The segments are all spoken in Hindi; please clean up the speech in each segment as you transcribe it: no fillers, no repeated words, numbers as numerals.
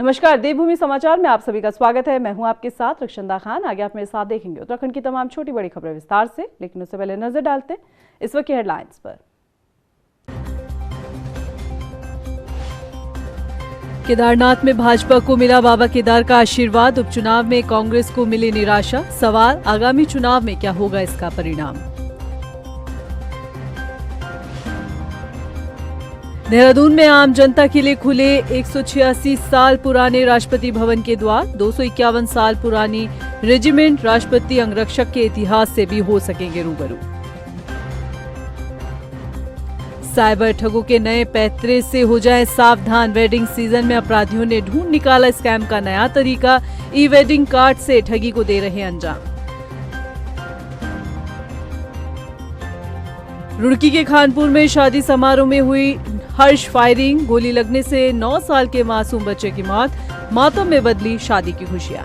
नमस्कार, देवभूमि समाचार में आप सभी का स्वागत है। मैं हूं आपके साथ रक्षंदा खान। आगे आप मेरे साथ देखेंगे उत्तराखंड की तमाम छोटी बड़ी खबरें विस्तार से, लेकिन उससे पहले नजर डालते हैं इस वक्त की हेडलाइंस पर। केदारनाथ में भाजपा को मिला बाबा केदार का आशीर्वाद। उपचुनाव में कांग्रेस को मिली निराशा। सवाल, आगामी चुनाव में क्या होगा इसका परिणाम। देहरादून में आम जनता के लिए खुले 186 साल पुराने राष्ट्रपति भवन के द्वार। 251 साल पुरानी रेजिमेंट राष्ट्रपति अंगरक्षक के इतिहास से भी हो सकेंगे रूबरू। साइबर ठगों के नए पैंतरे से हो जाएं सावधान। वेडिंग सीजन में अपराधियों ने ढूंढ निकाला स्कैम का नया तरीका। ई वेडिंग कार्ड से ठगी को दे रहे अंजाम। रुड़की के खानपुर में शादी समारोह में हुई हर्ष फायरिंग। गोली लगने से 9 साल के मासूम बच्चे की मौत। मातम में बदली शादी की खुशियां।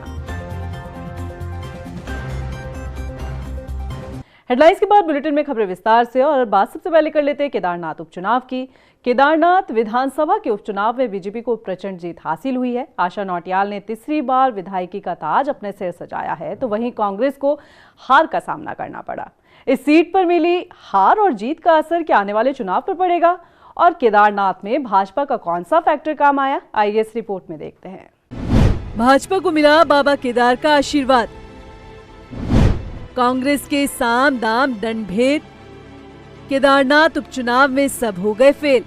हेडलाइंस के बाद बुलेटिन में खबरें विस्तार से, और बात सबसे पहले कर लेते हैं केदारनाथ उपचुनाव की। केदारनाथ विधानसभा के उपचुनाव में बीजेपी को प्रचंड जीत हासिल हुई है। आशा नौटियाल ने तीसरी बार विधायकी का ताज अपने सिर सजाया है, तो वहीं कांग्रेस को हार का सामना करना पड़ा। इस सीट पर मिली हार और जीत का असर क्या आने वाले चुनाव पर पड़ेगा, और केदारनाथ में भाजपा का कौन सा फैक्टर काम आया, आइए इस रिपोर्ट में देखते हैं। भाजपा को मिला बाबा केदार का आशीर्वाद। कांग्रेस के साम दाम दंड भेद। केदारनाथ उपचुनाव में सब हो गए फेल।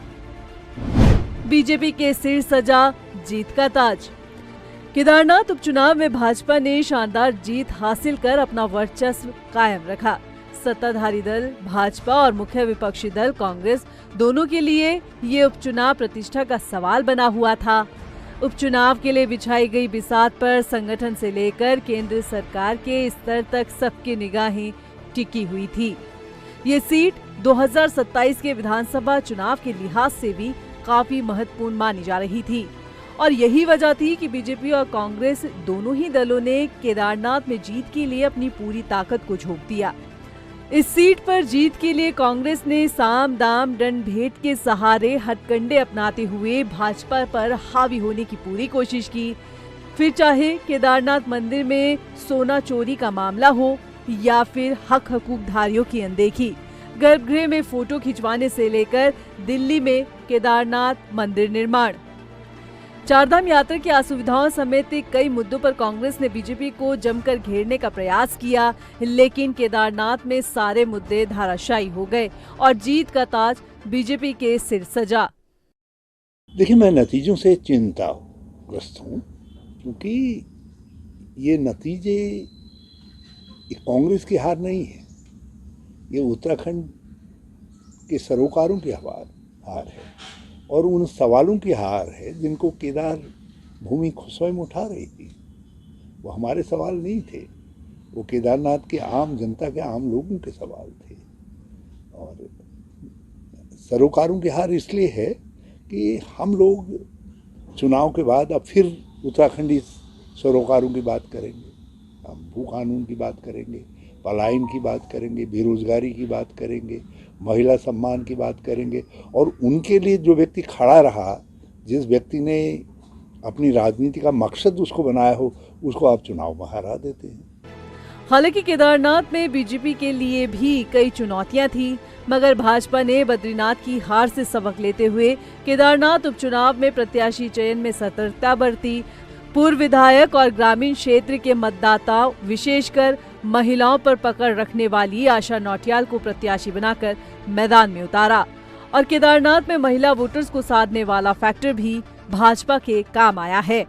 बीजेपी के सिर सजा जीत का ताज। केदारनाथ उपचुनाव में भाजपा ने शानदार जीत हासिल कर अपना वर्चस्व कायम रखा। सत्ताधारी दल भाजपा और मुख्य विपक्षी दल कांग्रेस दोनों के लिए ये उपचुनाव प्रतिष्ठा का सवाल बना हुआ था। उपचुनाव के लिए बिछाई गई बिसात पर संगठन से लेकर केंद्र सरकार के स्तर तक सबकी निगाहें टिकी हुई थी। ये सीट 2027 के विधानसभा चुनाव के लिहाज से भी काफी महत्वपूर्ण मानी जा रही थी, और यही वजह थी कि बीजेपी और कांग्रेस दोनों ही दलों ने केदारनाथ में जीत के लिए अपनी पूरी ताकत को झोंक दिया। इस सीट पर जीत के लिए कांग्रेस ने साम दाम दंड भेद के सहारे हथकंडे अपनाते हुए भाजपा पर हावी होने की पूरी कोशिश की। फिर चाहे केदारनाथ मंदिर में सोना चोरी का मामला हो या फिर हक हकूकधारियों की अनदेखी, गर्भगृह में फोटो खिंचवाने से लेकर दिल्ली में केदारनाथ मंदिर निर्माण, चारधाम यात्रा की असुविधाओं समेत कई मुद्दों पर कांग्रेस ने बीजेपी को जमकर घेरने का प्रयास किया, लेकिन केदारनाथ में सारे मुद्दे धाराशायी हो गए और जीत का ताज बीजेपी के सिर सजा। देखिए, मैं नतीजों से चिंताग्रस्त हूँ, क्योंकि ये नतीजे कांग्रेस की हार नहीं है, ये उत्तराखंड के सरोकारों की हार है और उन सवालों की हार है जिनको केदार भूमि स्वयं उठा रही थी। वो हमारे सवाल नहीं थे, वो केदारनाथ के आम जनता के आम लोगों के सवाल थे। और सरोकारों की हार इसलिए है कि हम लोग चुनाव के बाद अब फिर उत्तराखंडी सरोकारों की बात करेंगे, हम भू कानून की बात करेंगे, पलायन की बात करेंगे, बेरोजगारी की बात करेंगे, महिला सम्मान की बात करेंगे, और उनके लिए जो व्यक्ति खड़ा रहा, जिस व्यक्ति ने अपनी राजनीति का मकसद उसको बनाया हो, उसको आप चुनाव में हरा देते हैं। हालांकि केदारनाथ में बीजेपी के लिए भी कई चुनौतियां थी, मगर भाजपा ने बद्रीनाथ की हार से सबक लेते हुए केदारनाथ उपचुनाव में प्रत्याशी चयन में सतर्कता बरती। पूर्व विधायक और ग्रामीण क्षेत्र के मतदाताओं, विशेषकर महिलाओं पर पकड़ रखने वाली आशा नौटियाल को प्रत्याशी बनाकर मैदान में उतारा, और केदारनाथ में महिला वोटर्स को साधने वाला फैक्टर भी भाजपा के काम आया है,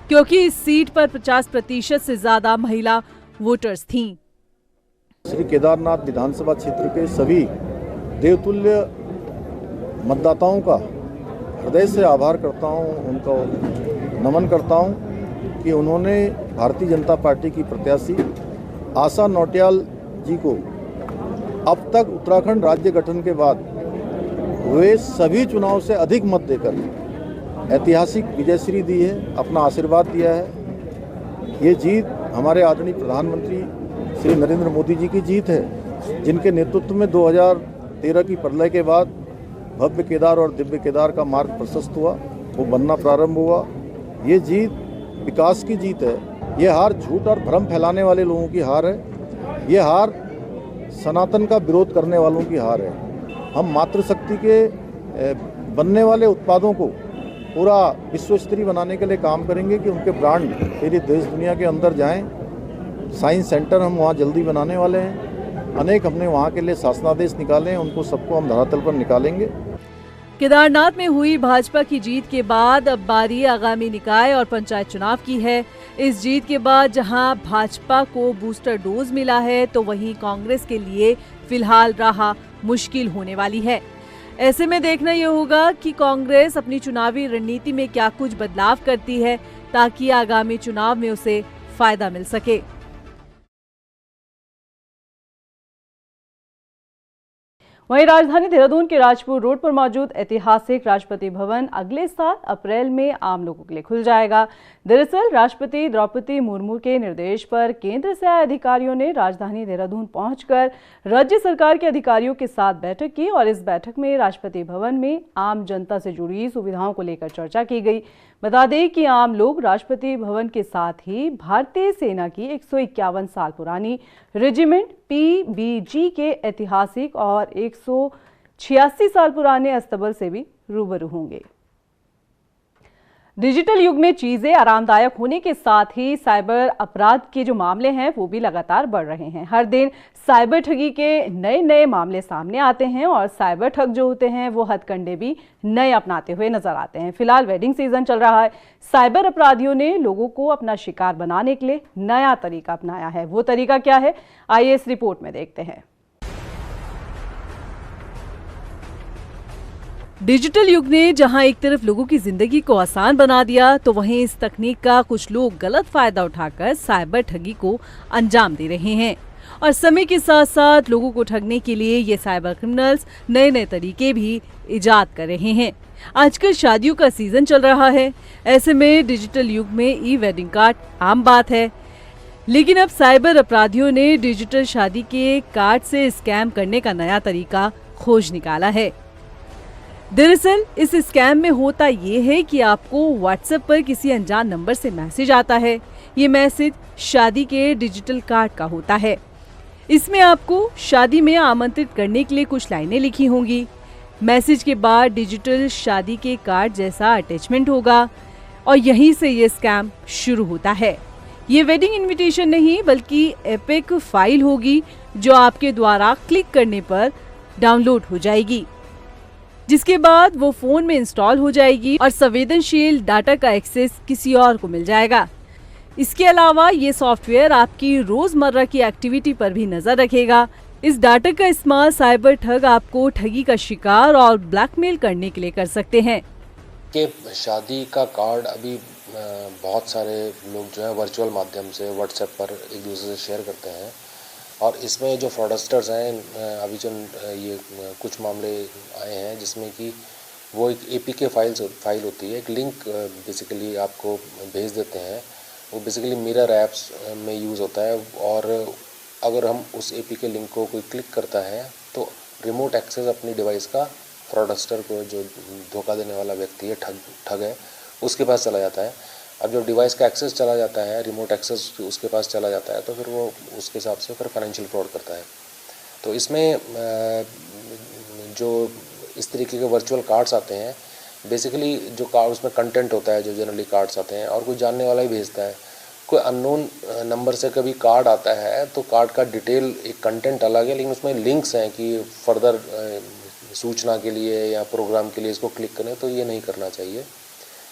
क्योंकि इस सीट पर 50% से ज्यादा महिला वोटर्स थीं। श्री केदारनाथ विधानसभा क्षेत्र के सभी देवतुल्य मतदाताओं का हृदय से आभार करता हूं, उनको नमन करता हूं कि उन्होंने भारतीय जनता पार्टी की प्रत्याशी आशा नौटियाल जी को अब तक उत्तराखंड राज्य गठन के बाद हुए सभी चुनाव से अधिक मत देकर ऐतिहासिक विजयश्री दी है, अपना आशीर्वाद दिया है। ये जीत हमारे आदरणीय प्रधानमंत्री श्री नरेंद्र मोदी जी की जीत है, जिनके नेतृत्व में 2013 की प्रलय के बाद भव्य केदार और दिव्य केदार का मार्ग प्रशस्त हुआ, वो बनना प्रारंभ हुआ। ये जीत विकास की जीत है। ये हार झूठ और भ्रम फैलाने वाले लोगों की हार है। ये हार सनातन का विरोध करने वालों की हार है। हम मातृशक्ति के बनने वाले उत्पादों को पूरा विश्व स्तरीय बनाने के लिए काम करेंगे कि उनके ब्रांड पूरी देश दुनिया के अंदर जाएं। साइंस सेंटर हम वहाँ जल्दी बनाने वाले हैं। अनेक हमने वहाँ के लिए शासनादेश निकाले हैं, उनको सबको हम धरातल पर निकालेंगे। केदारनाथ में हुई भाजपा की जीत के बाद अब बारी आगामी निकाय और पंचायत चुनाव की है। इस जीत के बाद जहां भाजपा को बूस्टर डोज मिला है, तो वहीं कांग्रेस के लिए फिलहाल राह मुश्किल होने वाली है। ऐसे में देखना ये होगा कि कांग्रेस अपनी चुनावी रणनीति में क्या कुछ बदलाव करती है, ताकि आगामी चुनाव में उसे फायदा मिल सके। वहीं राजधानी देहरादून के राजपुर रोड पर मौजूद ऐतिहासिक राष्ट्रपति भवन अगले साल अप्रैल में आम लोगों के लिए खुल जाएगा। दरअसल राष्ट्रपति द्रौपदी मुर्मू के निर्देश पर केंद्र से आए अधिकारियों ने राजधानी देहरादून पहुंचकर राज्य सरकार के अधिकारियों के साथ बैठक की और इस बैठक में राष्ट्रपति भवन में आम जनता से जुड़ी सुविधाओं को लेकर चर्चा की गई। बता दें कि आम लोग राष्ट्रपति भवन के साथ ही भारतीय सेना की 151 साल पुरानी रेजिमेंट PBG के ऐतिहासिक और 186 साल पुराने अस्तबल से भी रूबरू होंगे। डिजिटल युग में चीजें आरामदायक होने के साथ ही साइबर अपराध के जो मामले हैं वो भी लगातार बढ़ रहे हैं। हर दिन साइबर ठगी के नए नए मामले सामने आते हैं और साइबर ठग जो होते हैं वो हथकंडे भी नए अपनाते हुए नजर आते हैं। फिलहाल वेडिंग सीजन चल रहा है। साइबर अपराधियों ने लोगों को अपना शिकार बनाने के लिए नया तरीका अपनाया है। वो तरीका क्या है, आइए इस रिपोर्ट में देखते हैं। डिजिटल युग ने जहां एक तरफ लोगों की जिंदगी को आसान बना दिया, तो वहीं इस तकनीक का कुछ लोग गलत फायदा उठाकर साइबर ठगी को अंजाम दे रहे हैं। और समय के साथ साथ लोगों को ठगने के लिए ये साइबर क्रिमिनल्स नए नए तरीके भी इजाद कर रहे हैं। आजकल शादियों का सीजन चल रहा है, ऐसे में डिजिटल युग में ई वेडिंग कार्ड आम बात है। लेकिन अब साइबर अपराधियों ने डिजिटल शादी के कार्ड से स्कैम करने का नया तरीका खोज निकाला है। दरअसल इस स्कैम में होता ये है कि आपको व्हाट्सएप पर किसी अनजान नंबर से मैसेज आता है। ये मैसेज शादी के डिजिटल कार्ड का होता है। इसमें आपको शादी में आमंत्रित करने के लिए कुछ लाइनें लिखी होंगी। मैसेज के बाद डिजिटल शादी के कार्ड जैसा अटैचमेंट होगा और यहीं से ये स्कैम शुरू होता है। ये वेडिंग इनविटेशन नहीं बल्कि एपिक फाइल होगी जो आपके द्वारा क्लिक करने पर डाउनलोड हो जाएगी, जिसके बाद वो फोन में इंस्टॉल हो जाएगी और संवेदनशील डाटा का एक्सेस किसी और को मिल जाएगा। इसके अलावा ये सॉफ्टवेयर आपकी रोजमर्रा की एक्टिविटी पर भी नजर रखेगा। इस डाटा का इस्तेमाल साइबर ठग आपको ठगी का शिकार और ब्लैकमेल करने के लिए कर सकते हैं। कि शादी का कार्ड अभी बहुत सारे लोग जो है वर्चुअल माध्यम से व्हाट्सएप पर एक दूसरे से शेयर करते हैं और इसमें जो फ्रॉडस्टर्स हैं अभी जो ये कुछ मामले आए हैं जिसमें कि वो एक APK फाइल होती है, एक लिंक बेसिकली आपको भेज देते हैं। वो बेसिकली मिरर ऐप्स में यूज़ होता है और अगर हम उस APK लिंक को कोई क्लिक करता है तो रिमोट एक्सेस अपनी डिवाइस का फ्रॉडस्टर को जो धोखा देने वाला व्यक्ति है, ठग है, उसके पास चला जाता है। अब जो डिवाइस का एक्सेस चला जाता है, रिमोट एक्सेस उसके पास चला जाता है, तो फिर वो उसके हिसाब से फिर फाइनेंशियल फ्रॉड करता है। तो इसमें जो इस तरीके के वर्चुअल कार्ड्स आते हैं, बेसिकली जो कार्ड उसमें कंटेंट होता है, जो जनरली कार्ड्स आते हैं और कोई जानने वाला ही भेजता है। कोई अननोन नंबर से कभी कार्ड आता है तो कार्ड का डिटेल एक कंटेंट अलग है, लेकिन उसमें लिंक्स हैं कि फर्दर सूचना के लिए या प्रोग्राम के लिए इसको क्लिक करें, तो ये नहीं करना चाहिए।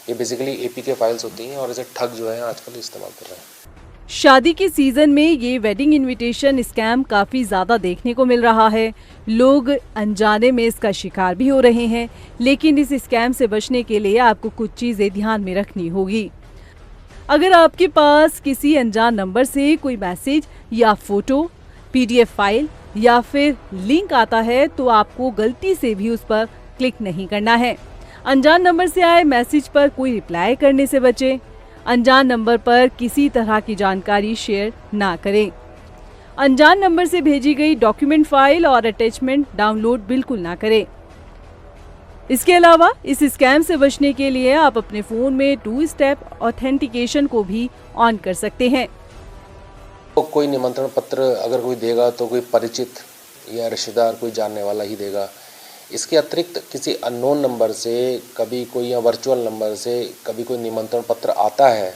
ये बेसिकली APK फाइल्स होती हैं और इसे ठग जो है आजकल इस्तेमाल कर रहे हैं। शादी के सीजन में ये वेडिंग इनविटेशन स्कैम काफी ज्यादा देखने को मिल रहा है। लोग अनजाने में इसका शिकार भी हो रहे हैं, लेकिन इस स्कैम से बचने के लिए आपको कुछ चीजें ध्यान में रखनी होगी। अगर आपके पास किसी अनजान नंबर से कोई मैसेज या फोटो, PDF फाइल या फिर लिंक आता है तो आपको गलती से भी उस पर क्लिक नहीं करना है। अनजान नंबर से आए मैसेज पर कोई रिप्लाई करने से बचें। अनजान नंबर पर किसी तरह की जानकारी शेयर ना करें। अनजान नंबर से भेजी गई डॉक्यूमेंट फाइल और अटैचमेंट डाउनलोड बिल्कुल ना करें। इसके अलावा इस स्कैम से बचने के लिए आप अपने फोन में 2 स्टेप ऑथेंटिकेशन को भी ऑन कर सकते हैं। तो कोई निमंत्रण पत्र अगर कोई देगा तो कोई परिचित या रिश्तेदार कोई जानने वाला ही देगा। इसके अतिरिक्त किसी अननोन नंबर से कभी कोई या वर्चुअल नंबर से कभी कोई निमंत्रण पत्र आता है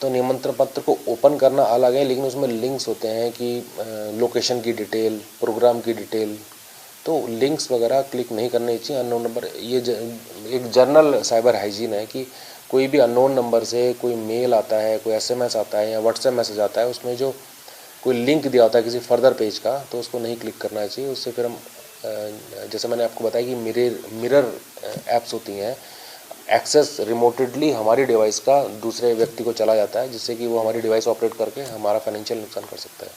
तो निमंत्रण पत्र को ओपन करना अलग है, लेकिन उसमें लिंक्स होते हैं कि लोकेशन की डिटेल, प्रोग्राम की डिटेल, तो लिंक्स वगैरह क्लिक नहीं करने चाहिए अननोन नंबर। ये एक जनरल साइबर हाइजीन है कि कोई भी अननोन नंबर से कोई मेल आता है, कोई SMS आता है या व्हाट्सएप मैसेज आता है, उसमें जो कोई लिंक दिया होता है किसी फर्दर पेज का, तो उसको नहीं क्लिक करना चाहिए। उससे फिर हम जैसे मैंने आपको बताया कि मिरर ऐप्स होती हैं, एक्सेस रिमोटेडली हमारी डिवाइस का दूसरे व्यक्ति को चला जाता है, जिससे कि वो हमारी डिवाइस ऑपरेट करके हमारा फाइनेंशियल नुकसान कर सकता है।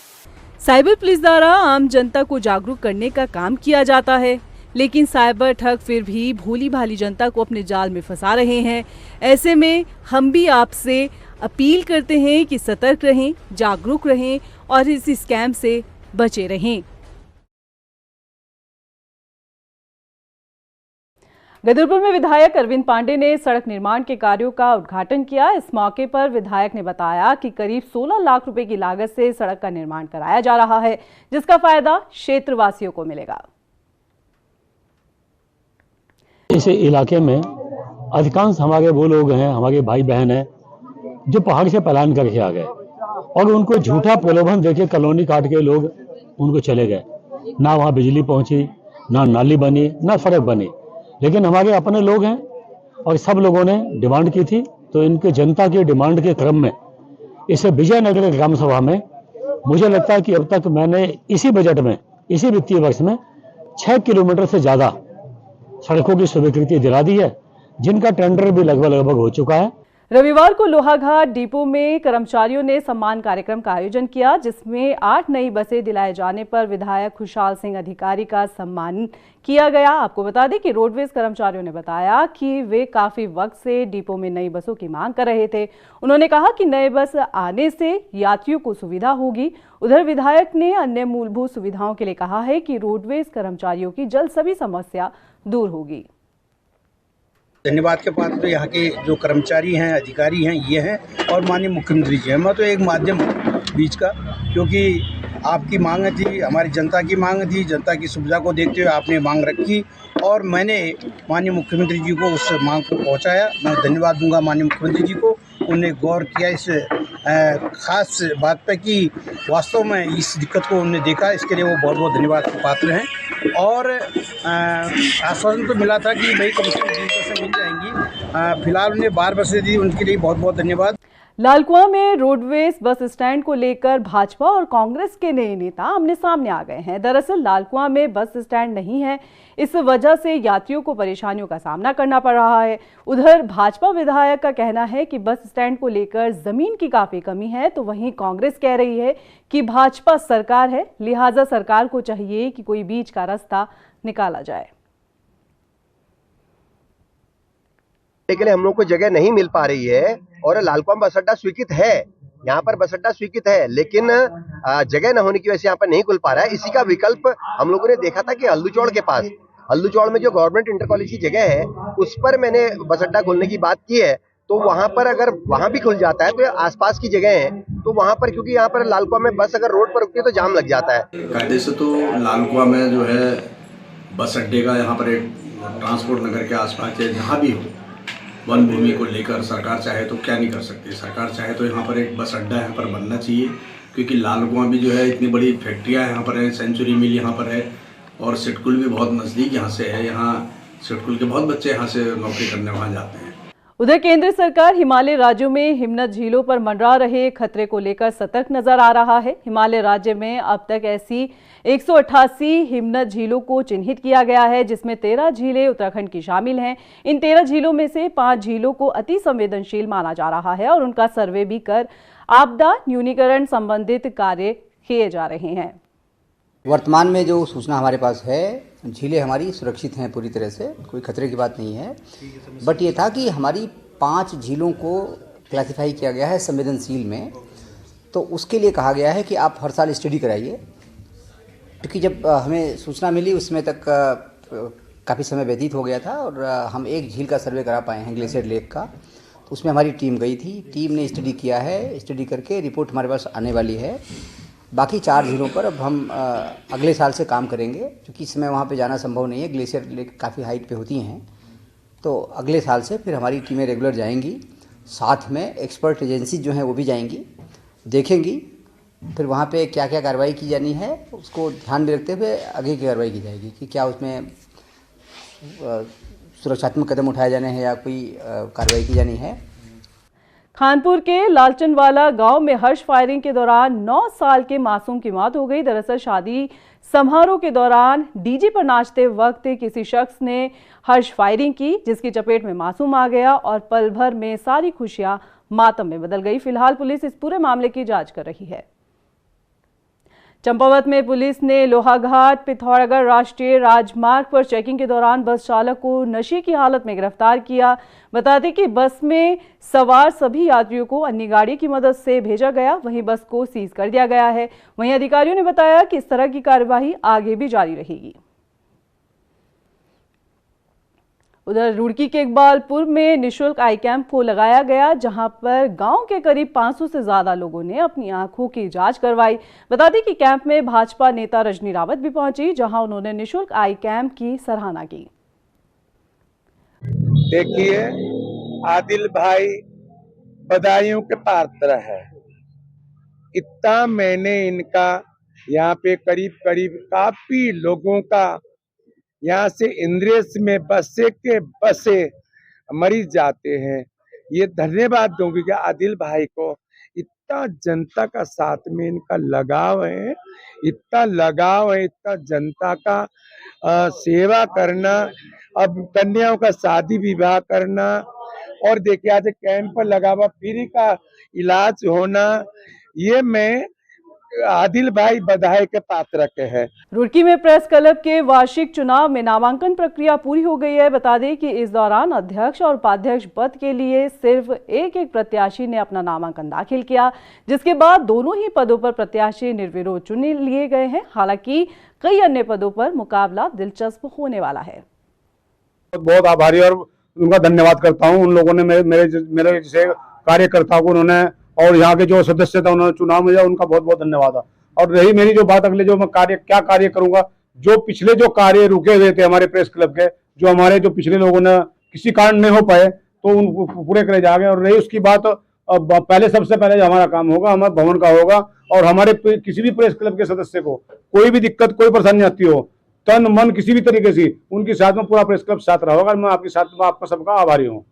साइबर पुलिस द्वारा आम जनता को जागरूक करने का काम किया जाता है, लेकिन साइबर ठग फिर भी भोली भाली जनता को अपने जाल में फंसा रहे हैं। ऐसे में हम भी आपसे अपील करते हैं कि सतर्क रहें, जागरूक रहें और इस स्कैम से बचे रहें। गदरपुर में विधायक अरविंद पांडे ने सड़क निर्माण के कार्यों का उद्घाटन किया। इस मौके पर विधायक ने बताया कि करीब 16 लाख रुपए की लागत से सड़क का निर्माण कराया जा रहा है, जिसका फायदा क्षेत्रवासियों को मिलेगा। इस इलाके में अधिकांश हमारे वो लोग हैं, हमारे भाई बहन हैं जो पहाड़ से पलायन करके आ गए और उनको झूठा प्रलोभन देके कॉलोनी काट के लोग उनको चले गए। ना वहाँ बिजली पहुंची, ना नाली बनी, ना सड़क बनी। लेकिन हमारे अपने लोग हैं और सब लोगों ने डिमांड की थी, तो इनके जनता की डिमांड के क्रम में इस विजयनगर ग्राम सभा में मुझे लगता है कि अब तक मैंने इसी बजट में, इसी वित्तीय वर्ष में 6 किलोमीटर से ज़्यादा सड़कों की स्वीकृति दिला दी है, जिनका टेंडर भी लगभग हो चुका है। रविवार को लोहाघाट डिपो में कर्मचारियों ने सम्मान कार्यक्रम का आयोजन किया, जिसमें 8 नई बसें दिलाए जाने पर विधायक खुशहाल सिंह अधिकारी का सम्मान किया गया। आपको बता दें कि रोडवेज कर्मचारियों ने बताया कि वे काफी वक्त से डिपो में नई बसों की मांग कर रहे थे। उन्होंने कहा कि नए बस आने से यात्रियों को सुविधा होगी। उधर विधायक ने अन्य मूलभूत सुविधाओं के लिए कहा है कि रोडवेज कर्मचारियों की जल्द सभी समस्या दूर होगी। धन्यवाद के पात्र तो यहाँ के जो कर्मचारी हैं, अधिकारी हैं, ये हैं और माननीय मुख्यमंत्री जी हैं। मैं तो एक माध्यम बीच का, क्योंकि आपकी मांग थी, हमारी जनता की मांग थी, जनता की सुविधा को देखते हुए आपने मांग रखी और मैंने माननीय मुख्यमंत्री जी को उस मांग को पहुँचाया। मैं धन्यवाद दूंगा माननीय मुख्यमंत्री जी को, उन्हें गौर किया इस खास बात पर कि वास्तव में इस दिक्कत को उन्होंने देखा, इसके लिए वो बहुत बहुत धन्यवाद के पात्र हैं। और आश्वासन तो मिला था कि भाई कम से कम 20 बसें मिल जाएंगी, फिलहाल उन्हें 12 बसें दी, उनके लिए बहुत बहुत धन्यवाद। लालकुआं में रोडवेज बस स्टैंड को लेकर भाजपा और कांग्रेस के नए नेता आमने सामने आ गए हैं। दरअसल लालकुआं में बस स्टैंड नहीं है, इस वजह से यात्रियों को परेशानियों का सामना करना पड़ रहा है। उधर भाजपा विधायक का कहना है कि बस स्टैंड को लेकर जमीन की काफी कमी है, तो वहीं कांग्रेस कह रही है कि भाजपा सरकार है, लिहाजा सरकार को चाहिए कि कोई बीच का रास्ता निकाला जाए। के लिए हम लोग को जगह नहीं मिल पा रही है और लालकुआं बस अड्डा स्वीकृत है, यहाँ पर बस अड्डा स्वीकृत है, लेकिन जगह न होने की वजह से यहाँ पर नहीं खुल पा रहा है। इसी का विकल्प हम लोगों ने देखा था कि हल्दूचौड़ के पास, हल्दूचौड़ में जो गवर्नमेंट इंटर कॉलेज की जगह है उस पर मैंने बस अड्डा खोलने की बात की है। तो वहां पर अगर वहां भी खुल जाता है तो आसपास की जगह है, तो वहां पर, क्योंकि यहाँ पर लालकुआं में बस अगर रोड पर रुकती है तो जाम लग जाता है। कायदे से तो लालकुआं में जो है बस अड्डे का यहाँ पर एक ट्रांसपोर्ट नगर के आसपास जहाँ भी हो, वन भूमि को लेकर सरकार चाहे तो क्या नहीं कर सकती। सरकार चाहे तो यहाँ पर एक बस अड्डा यहाँ पर बनना चाहिए, क्योंकि लालकुआं भी जो है इतनी बड़ी फैक्ट्रियाँ यहाँ पर है, सेंचुरी मिल यहाँ पर है और सिडकुल भी बहुत नज़दीक यहाँ से है। यहाँ सिडकुल के बहुत बच्चे यहाँ से नौकरी करने वहाँ जाते हैं। उधर केंद्र सरकार हिमालय राज्यों में हिमनद झीलों पर मंडरा रहे खतरे को लेकर सतर्क नजर आ रहा है। हिमालय राज्य में अब तक ऐसी 188 हिमनद झीलों को चिन्हित किया गया है, जिसमें 13 झीलें उत्तराखंड की शामिल हैं। इन 13 झीलों में से 5 झीलों को अति संवेदनशील माना जा रहा है और उनका सर्वे भी कर आपदा न्यूनीकरण संबंधित कार्य किए जा रहे हैं। वर्तमान में जो सूचना हमारे पास है, झीलें हमारी सुरक्षित हैं पूरी तरह से, कोई खतरे की बात नहीं है। बट ये था कि हमारी 5 झीलों को क्लासिफाई किया गया है संवेदनशील में, तो उसके लिए कहा गया है कि आप हर साल स्टडी कराइए, क्योंकि जब हमें सूचना मिली उसमें तक काफ़ी समय व्यतीत हो गया था और हम एक झील का सर्वे करा पाए हैं, ग्लेशियर लेक का। तो उसमें हमारी टीम गई थी, टीम ने स्टडी किया है, स्टडी करके रिपोर्ट हमारे पास आने वाली है। बाकी 4 झीलों पर अब हम अगले साल से काम करेंगे, क्योंकि इस समय वहाँ पे जाना संभव नहीं है, ग्लेशियर लेक काफ़ी हाइट पे होती हैं। तो अगले साल से फिर हमारी टीमें रेगुलर जाएंगी, साथ में एक्सपर्ट एजेंसी जो हैं वो भी जाएंगी, देखेंगी, फिर वहाँ पे क्या क्या कार्रवाई की जानी है उसको ध्यान में रखते हुए आगे की कार्रवाई की जाएगी कि क्या उसमें सुरक्षात्मक कदम उठाए जाने हैं या कोई कार्रवाई की जानी है। कानपुर के लालचंदवाला गांव में हर्ष फायरिंग के दौरान 9 साल के मासूम की मौत हो गई। दरअसल शादी समारोह के दौरान डीजे पर नाचते वक्त किसी शख्स ने हर्ष फायरिंग की, जिसकी चपेट में मासूम आ गया और पल भर में सारी खुशियां मातम में बदल गई। फिलहाल पुलिस इस पूरे मामले की जांच कर रही है। चंपावत में पुलिस ने लोहाघाट पिथौरागढ़ राष्ट्रीय राजमार्ग पर चेकिंग के दौरान बस चालक को नशे की हालत में गिरफ्तार किया। बता दें कि बस में सवार सभी यात्रियों को अन्य गाड़ी की मदद से भेजा गया, वहीं बस को सीज कर दिया गया है। वहीं अधिकारियों ने बताया कि इस तरह की कार्यवाही आगे भी जारी रहेगी। उधर रुड़की के इकबालपुर में निःशुल्क आई कैंप को लगाया गया, जहां पर गांव के करीब 500 से ज्यादा लोगों ने अपनी आंखों की जांच करवाई। बता दें कि कैंप में भाजपा नेता रजनी रावत भी पहुंची, जहां उन्होंने निःशुल्क आई कैंप की सराहना की। देखिए, आदिल भाई बधाइयों के पात्र है। इतना मैंने इनका यहाँ पे करीब करीब काफी लोगों का यहाँ से इंद्रेश में बसे के बसे मरीज जाते हैं। ये धन्यवाद दूंगी कि आदिल भाई को इतना जनता का साथ में इनका लगाव है, इतना लगाव है, इतना जनता का सेवा करना, अब कन्याओं का शादी विवाह करना, और देखिए आज कैंप पर लगा हुआ फ्री का इलाज होना, ये मैं आदिल भाई बधाई के पात्र के हैं। रुड़की में प्रेस क्लब के वार्षिक चुनाव में नामांकन प्रक्रिया पूरी हो गई है। बता दें कि इस दौरान अध्यक्ष और उपाध्यक्ष पद के लिए सिर्फ एक प्रत्याशी ने अपना नामांकन दाखिल किया, जिसके बाद दोनों ही पदों पर प्रत्याशी निर्विरोध चुन लिए गए हैं। हालांकि कई अन्य पदों पर मुकाबला दिलचस्प होने वाला है। बहुत आभारी और उनका धन्यवाद करता हूं। उन लोगों ने मेरे जैसे कार्यकर्ताओं को उन्होंने और यहाँ के जो सदस्य था उन्होंने चुनाव में, उनका बहुत बहुत धन्यवाद है। और रही मेरी जो बात अगले जो मैं क्या कार्य करूंगा, जो पिछले जो कार्य रुके हुए थे हमारे प्रेस क्लब के, जो हमारे जो पिछले लोगों ने किसी कारण नहीं हो पाए, तो उन पूरे करे जाएंगे। और रही उसकी बात, पहले सबसे पहले जो हमारा काम होगा हमारे भवन का होगा, और हमारे किसी भी प्रेस क्लब के सदस्य को कोई भी दिक्कत कोई परेशानी आती हो, तन मन किसी भी तरीके से, उनके साथ में पूरा प्रेस क्लब साथ रहा होगा। मैं आपके साथ में आपका सबका आभारी हूँ।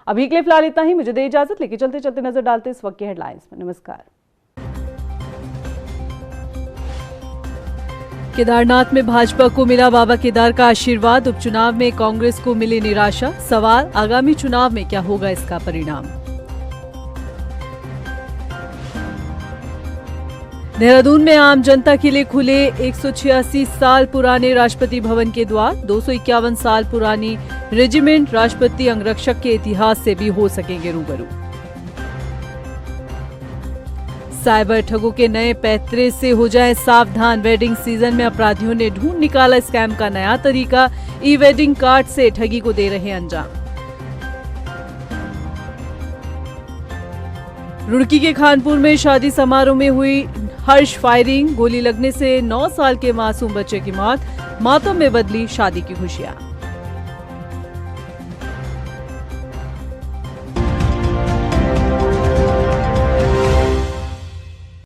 अभी के लिए फिलहाल इतना ही, मुझे दे इजाजत। लेके चलते चलते नजर डालते इस वक्त की हेडलाइंस में। नमस्कार। केदारनाथ में भाजपा को मिला बाबा केदार का आशीर्वाद, उपचुनाव में कांग्रेस को मिली निराशा। सवाल, आगामी चुनाव में क्या होगा इसका परिणाम। देहरादून में आम जनता के लिए खुले 186 साल पुराने राष्ट्रपति भवन के द्वार। 251 साल पुरानी रेजिमेंट राष्ट्रपति अंगरक्षक के इतिहास से भी हो सकेंगे रूबरू। साइबर ठगों के नए पैंतरे से हो जाएं सावधान, वेडिंग सीजन में अपराधियों ने ढूंढ निकाला स्कैम का नया तरीका। ई वेडिंग कार्ड से ठगी को दे रहे अंजाम। रुड़की के खानपुर में शादी समारोह में हुई हर्ष फायरिंग, गोली लगने से 9 साल के मासूम बच्चे की मौत, मातम में बदली शादी की खुशियां।